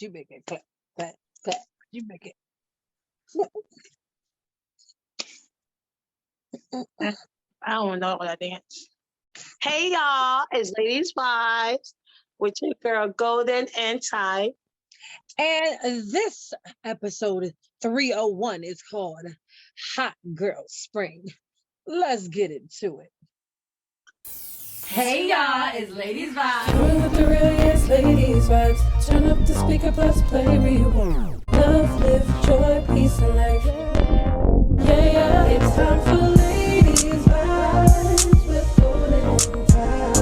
You make it clap, clap, clap. You make it. I don't know what I dance. Hey y'all, it's Ladies Vibes with your girl Golden and Ty. And this episode 301 is called Hot Girl Spring. Let's get into it. Hey y'all, it's Ladies Vibes. Going with the real yes, ladies vibes. Turn up the speaker, plus play rewind. Love, live, joy, peace, and life. Yeah, yeah, it's time for ladies vibes with Golden and Ty.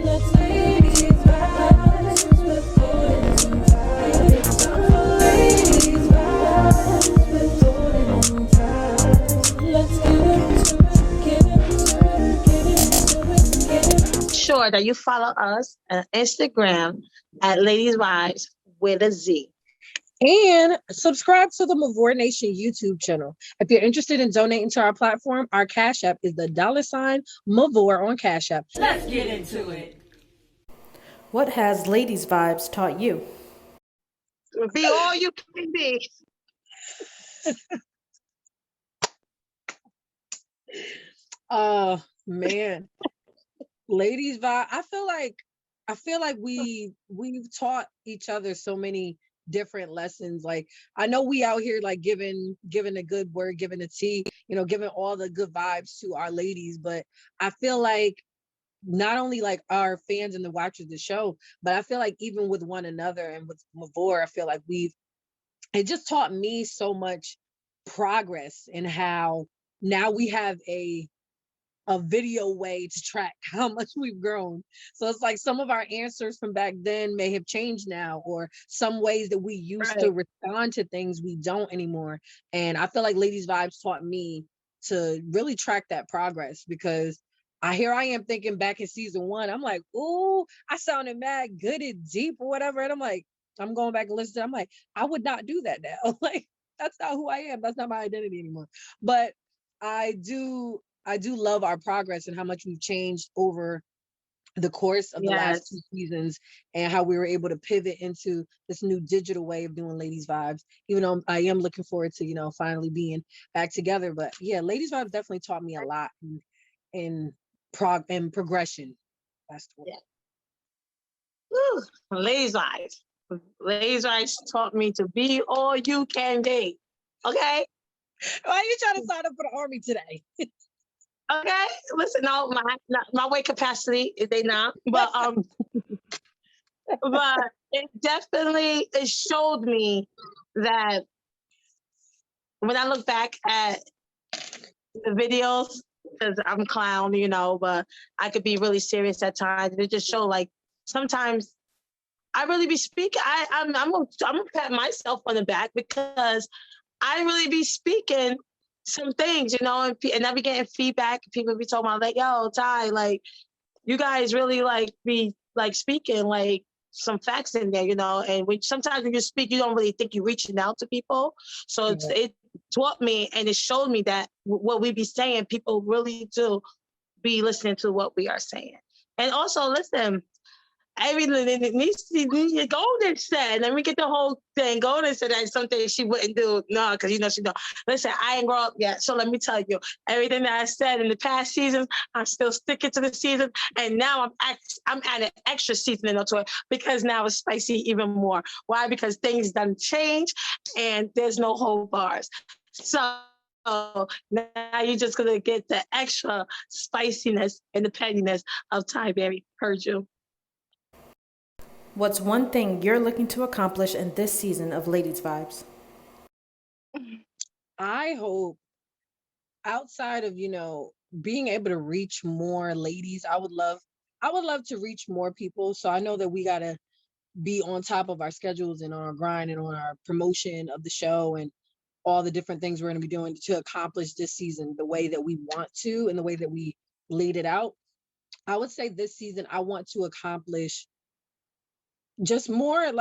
Let's ladies vibes with Golden and Ty. It's time for ladies vibes with Golden and Ty. Let's get into it. Sure that you follow us on Instagram at Ladies Vibes with a Z. And subscribe to the Mavor Nation YouTube channel. If you're interested in donating to our platform, our Cash App is the $ Mavor on Cash App. Let's get into it. What has Ladies Vibes taught you? Be all you can be. Oh man. Ladies vibe. I feel like we've taught each other so many different lessons. Like I know we out here like giving a good word, giving a tea, giving all the good vibes to our ladies, but I feel like not only like our fans and the watchers of the show, but I feel like even with one another and with Mavor, I feel like it just taught me so much progress in how now we have a video way to track how much we've grown. So it's like some of our answers from back then may have changed now, or some ways that we used to respond to things we don't anymore. And I feel like Ladies Vibes taught me to really track that progress, because I am thinking back in season 1, I'm like, ooh, I sounded mad good and deep or whatever. And I'm like, I'm going back and listening. I'm like, I would not do that now. Like, that's not who I am. That's not my identity anymore. But I do love our progress and how much we've changed over the course of the last 2 seasons, and how we were able to pivot into this new digital way of doing Ladies Vibes, even though I am looking forward to, finally being back together. But yeah, Ladies Vibes definitely taught me a lot in progression. That's the word. Woo, Ladies Vibes. Ladies Vibes taught me to be all you can be. Okay? Why are you trying to sign up for the army today? Okay, listen, no, my weight capacity, they not, but but it showed me that when I look back at the videos, because I'm a clown, but I could be really serious at times. It just showed like sometimes I really be speaking. I'm gonna pat myself on the back, because I really be speaking some things, and I be getting feedback. People be talking about like, yo, Ty, like, you guys really like be like speaking like some facts in there, and sometimes when you speak, you don't really think you're reaching out to people. So it taught me, and it showed me that what we be saying, people really do be listening to what we are saying. And also, listen, everything needs to be Golden said. Let me get the whole thing. Golden said that something she wouldn't do. No, because she don't. Listen, I ain't grow up yet. So let me tell you, everything that I said in the past seasons, I'm still sticking to the season. And now I'm adding extra seasoning to it, because now it's spicy even more. Why? Because things done change and there's no whole bars. So now you're just gonna get the extra spiciness and the pettiness of Ty Berry. Heard you. What's one thing you're looking to accomplish in this season of Ladies Vibes? I hope, outside of, being able to reach more ladies, I would love to reach more people. So I know that we got to be on top of our schedules and on our grind and on our promotion of the show and all the different things we're going to be doing to accomplish this season the way that we want to and the way that we laid it out. I would say this season, I want to accomplish just more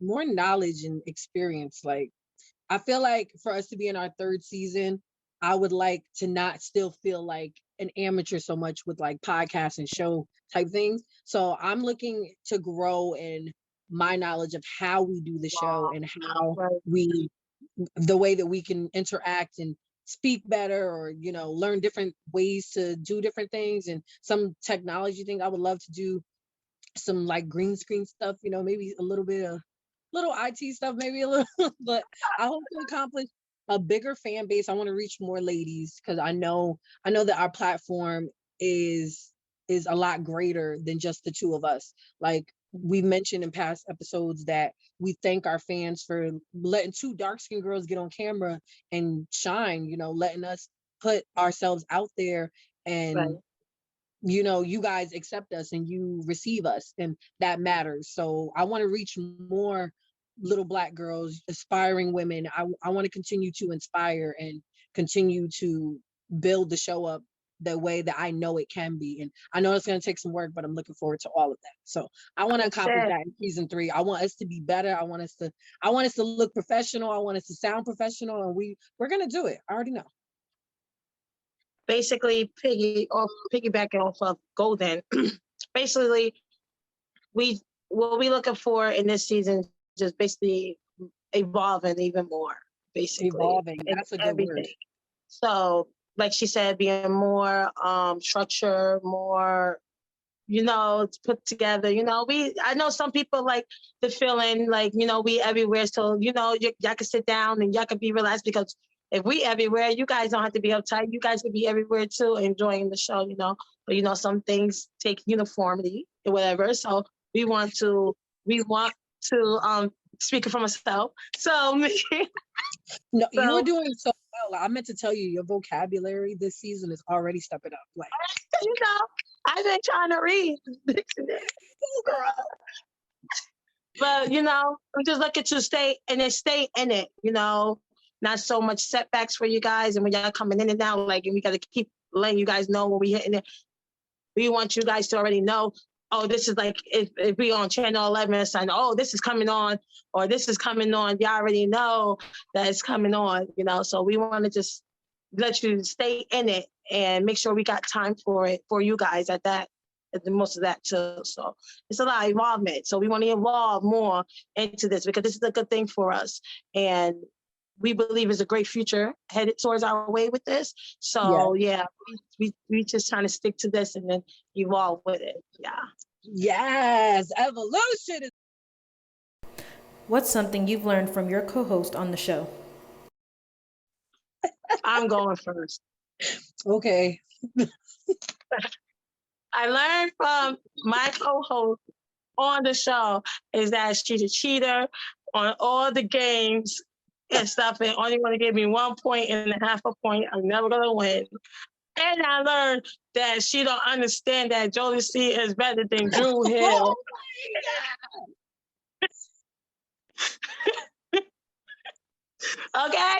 knowledge and experience. Like, I feel like for us to be in our 3rd season, I would like to not still feel like an amateur so much with like podcasts and show type things. So I'm looking to grow and my knowledge of how we do the show and how Right. the way that we can interact and speak better, or learn different ways to do different things, and some technology thing. I would love to do some like green screen stuff, maybe a little bit of little IT stuff, maybe a little, but I hope to accomplish a bigger fan base. I want to reach more ladies, because I know that our platform is a lot greater than just the two of us. Like we mentioned in past episodes that we thank our fans for letting two dark-skinned girls get on camera and shine, letting us put ourselves out there, and Right. you guys accept us and you receive us, and that matters. So I want to reach more little Black girls, aspiring women. I want to continue to inspire and continue to build the show up the way that I know it can be. And I know it's going to take some work, but I'm looking forward to all of that. So I want to accomplish that in season 3. I want us to be better. I want us to look professional. I want us to sound professional, and we're going to do it. I already know. Basically, piggybacking off of Golden, basically, what we looking for in this season, just basically evolving even more, basically. Evolving, that's a good word. So, like she said, being more structure, more, put together. I know some people like the feeling like, we everywhere. So, y'all can sit down and y'all can be relaxed, because if we everywhere, you guys don't have to be uptight. You guys can be everywhere too, enjoying the show, But, some things take uniformity or whatever. So we want to speaking for myself. So no, you're doing so well. I meant to tell you, your vocabulary this season is already stepping up. Like, I've been trying to read. But I'm just looking to stay in it. Not so much setbacks for you guys, and when y'all coming in and out, like, and we got to keep letting you guys know when we hitting it. We want you guys to already know, oh, this is like, if we on channel 11 and saying, oh, this is coming on, or this is coming on, y'all already know that it's coming on, so we want to just let you stay in it and make sure we got time for it, for you guys at the most of that too. So it's a lot of involvement. So we want to evolve more into this, because this is a good thing for us. And we believe is a great future headed towards our way with this. So yeah, we just trying to stick to this and then evolve with it. Yeah. Yes, evolution. What's something you've learned from your co-host on the show? I'm going first. Okay. I learned from my co-host on the show is that she's a cheater on all the games and stuff, and only want to give me 1.5 points. I'm never gonna win. And I learned that she don't understand that Jodeci is better than Drew Hill. Okay?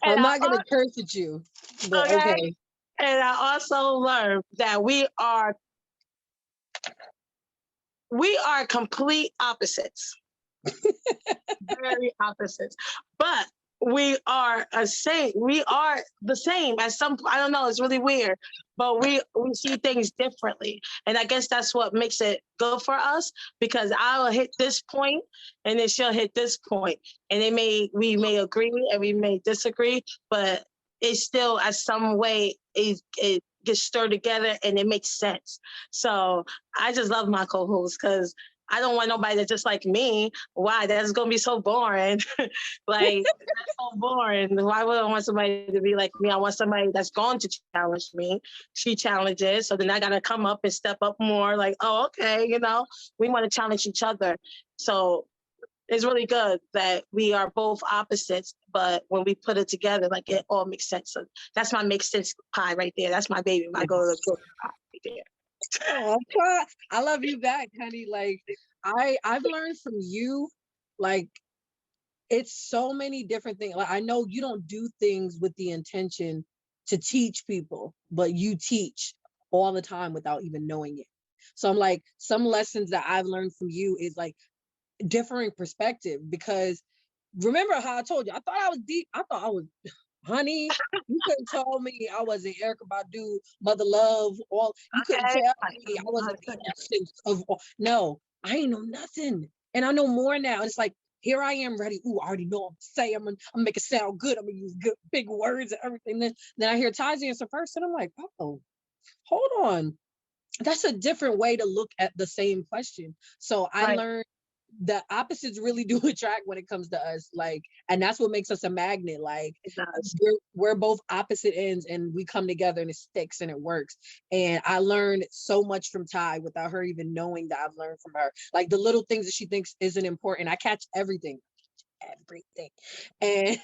I'm not gonna curse at you, but okay. And I also learned that we are complete opposites. Very opposites. But we are the same at some, I don't know, it's really weird, but we see things differently. And I guess that's what makes it good for us, because I'll hit this point and then she'll hit this point. And we may agree and we may disagree, but it's still as some way it gets stirred together and it makes sense. So I just love my co-host, because I don't want nobody that's just like me. Why? That's going to be so boring. Like, that's so boring. Why would I want somebody to be like me? I want somebody that's going to challenge me. She challenges. So then I got to come up and step up more. Like, oh, okay, we want to challenge each other. So it's really good that we are both opposites, but when we put it together, like, it all makes sense. So that's my makes sense pie right there. That's my baby. My go-to pie right there. Oh, I love you back, honey. Like, I've learned from you, like, it's so many different things. Like, I know you don't do things with the intention to teach people, but you teach all the time without even knowing it. So I'm like, some lessons that I've learned from you is like differing perspective, because remember how I told you, I thought I was deep. I thought I was, honey, you couldn't tell me I wasn't Erykah Badu, Mother Love, all. You couldn't tell me I wasn't the essence of all. No, I ain't know nothing. And I know more now. It's like, here I am ready. Ooh, I already know what I'm saying. I'm gonna make it sound good. I'm gonna use good big words and everything. Then I hear Ty's answer first, and I'm like, oh, hold on. That's a different way to look at the same question. So I Right. learned the opposites really do attract when it comes to us. Like, and that's what makes us a magnet. Like, It does. we're both opposite ends and we come together and it sticks and it works. And I learned so much from Ty without her even knowing that I've learned from her. Like the little things that she thinks isn't important. I catch everything. Everything. And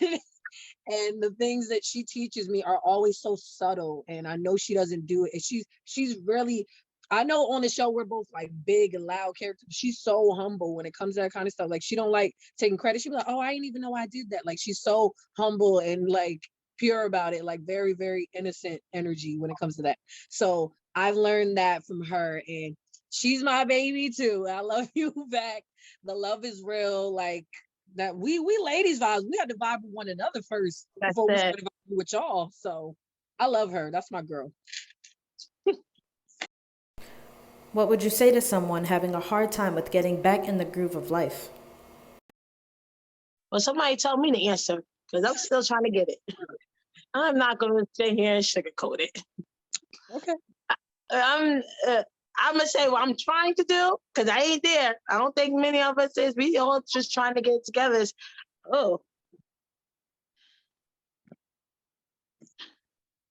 and the things that she teaches me are always so subtle, and I know she doesn't do it. And she's really, I know on the show we're both like big and loud characters. She's so humble when it comes to that kind of stuff. Like she don't like taking credit. She be like, oh, I didn't even know I did that. Like she's so humble and like pure about it, like very, very innocent energy when it comes to that. So I've learned that from her, and she's my baby too. I love you back. The love is real. Like that we ladies vibes. We had to vibe with one another first That's before we it. started vibing with y'all. So I love her. That's my girl. What would you say to someone having a hard time with getting back in the groove of life? Well, somebody tell me the answer because I'm still trying to get it. I'm not going to sit here and sugarcoat it. Okay. I'm gonna say what I'm trying to do because I ain't there. I don't think many of us is. We all just trying to get it together.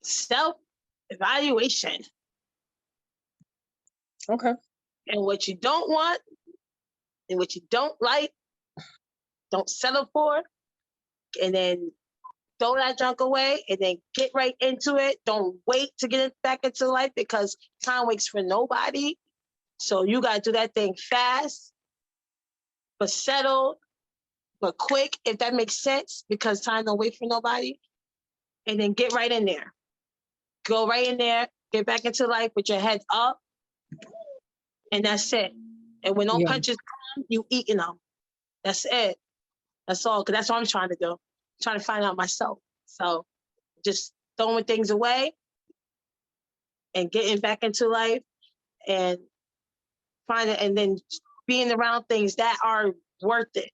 Self-evaluation Okay. and what you don't want and what you don't like. Don't settle for, and then throw that junk away, and then get right into it. Don't wait to get back into life because time waits for nobody. So you gotta do that thing fast, but settled, but quick, if that makes sense, because time don't wait for nobody. And then get right in there. Go right in there, get back into life with your head up, and that's it. And when no Yeah. punches come, you eating them. That's it. That's all, because that's what I'm trying to do. I'm trying to find out myself. So just throwing things away and getting back into life and finding, and then being around things that are worth it.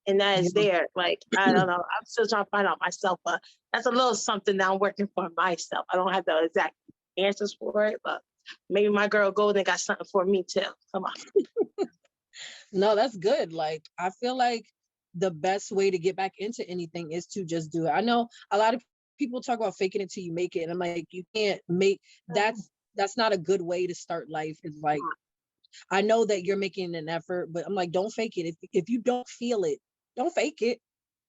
And that is Yeah. there. Like, I don't know. I'm still trying to find out myself, but that's a little something that I'm working for myself. I don't have the exact answers for it, but maybe my girl Golden got something for me too. Come on. No, that's good. Like I feel like the best way to get back into anything is to just do it. I know a lot of people talk about faking it till you make it, and I'm like, you can't make that's not a good way to start life. It's like I know that you're making an effort, but I'm like, don't fake it. If you don't feel it, don't fake it.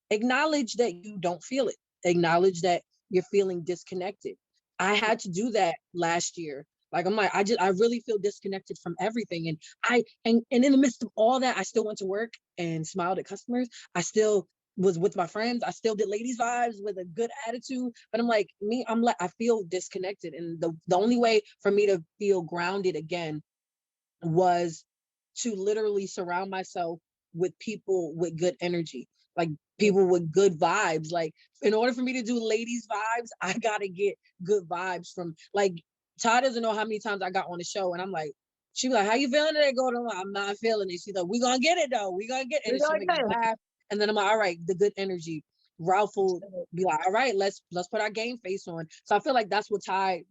Acknowledge that you don't feel it. Acknowledge that you're feeling disconnected. I had to do that last year. Like I'm like, I really feel disconnected from everything. And in the midst of all that, I still went to work and smiled at customers. I still was with my friends. I still did ladies vibes with a good attitude. But I'm like, I'm like, I feel disconnected. And the only way for me to feel grounded again was to literally surround myself with people with good energy, like people with good vibes. Like in order for me to do ladies vibes, I gotta get good vibes from like Todd doesn't know how many times I got on the show and I'm like, she was like, how you feeling today? Gordon? I'm not feeling it. She's like, we gonna get it though. We gonna get it. And she make me laugh. And then I'm like, all right, the good energy. Ralph will be like, all right, let's put our game face on. So I feel like that's what Ty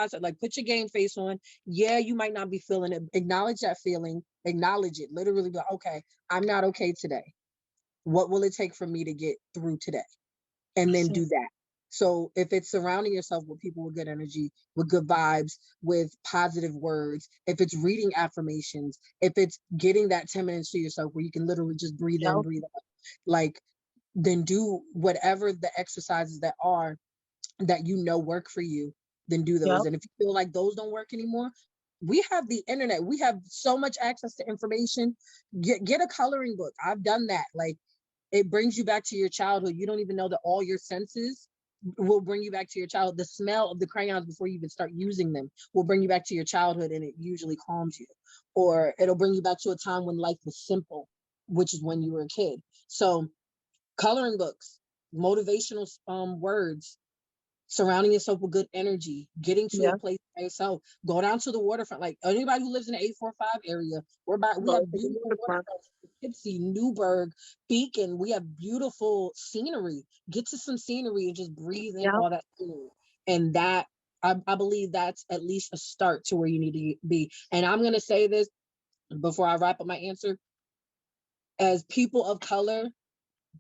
said. Like, put your game face on. Yeah, you might not be feeling it. Acknowledge that feeling. Acknowledge it. Literally be like, okay, I'm not okay today. What will it take for me to get through today? And then do that. So if it's surrounding yourself with people with good energy, with good vibes, with positive words, if it's reading affirmations, if it's getting that 10 minutes to yourself where you can literally just breathe in, breathe out, like, then do whatever the exercises that are that you know work for you, then do those. And if you feel like those don't work anymore, we have the internet. We have so much access to information. Get a coloring book. I've done that. Like it brings you back to your childhood. You don't even know that all your senses will bring you back to your childhood. The smell of the crayons before you even start using them will bring you back to your childhood, and it usually calms you. Or it'll bring you back to a time when life was simple, which is when you were a kid. So coloring books, motivational words, surrounding yourself with good energy, getting to Yeah. a place by yourself, go down to the waterfront. Like anybody who lives in the 845 area, we Go have to the beautiful waterfront. waterfronts, Poughkeepsie, Newburgh, Beacon. We have beautiful scenery. Get to some scenery and just breathe in Yeah. all that scenery. And that, I believe that's at least a start to where you need to be. And I'm going to say this before I wrap up my answer. As people of color,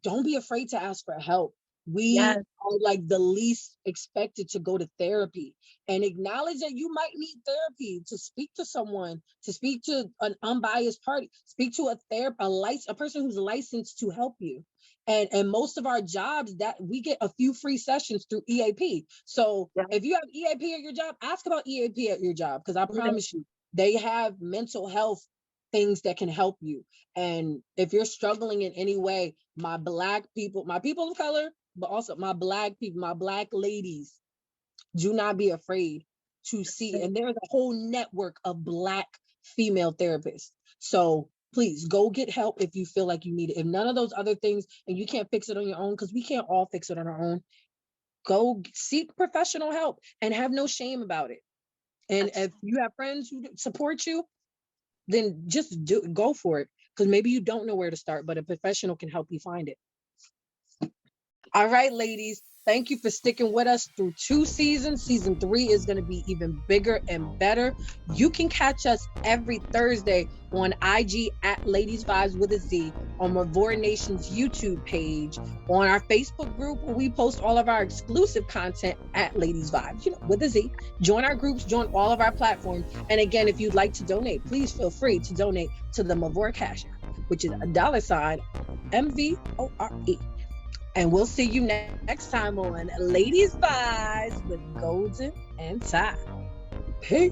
don't be afraid to ask for help. We Yes. are like the least expected to go to therapy, and acknowledge that you might need therapy, to speak to someone, to speak to an unbiased party, speak to a person who's licensed to help you. And most of our jobs, that we get a few free sessions through EAP. So Yeah. if you have EAP at your job, ask about EAP at your job, because I promise you, they have mental health things that can help you. And if you're struggling in any way, my Black people, my people of color, but also my Black people, my Black ladies, do not be afraid to see. And there's a whole network of Black female therapists. So please go get help if you feel like you need it. If none of those other things, and you can't fix it on your own, because we can't all fix it on our own, go seek professional help and have no shame about it. And if you have friends who support you, then just go for it, because maybe you don't know where to start, but a professional can help you find it. All right, ladies, thank you for sticking with us through 2 seasons. Season 3 is going to be even bigger and better. You can catch us every Thursday on IG at Ladies Vibes with a Z, on Mavor Nation's YouTube page, on our Facebook group where we post all of our exclusive content at Ladies Vibes, with a Z. Join our groups, join all of our platforms. And again, if you'd like to donate, please feel free to donate to the Mavor Cash App, which is $MVORE. And we'll see you next time on Ladies Vibes with Golden and Ty. Peace.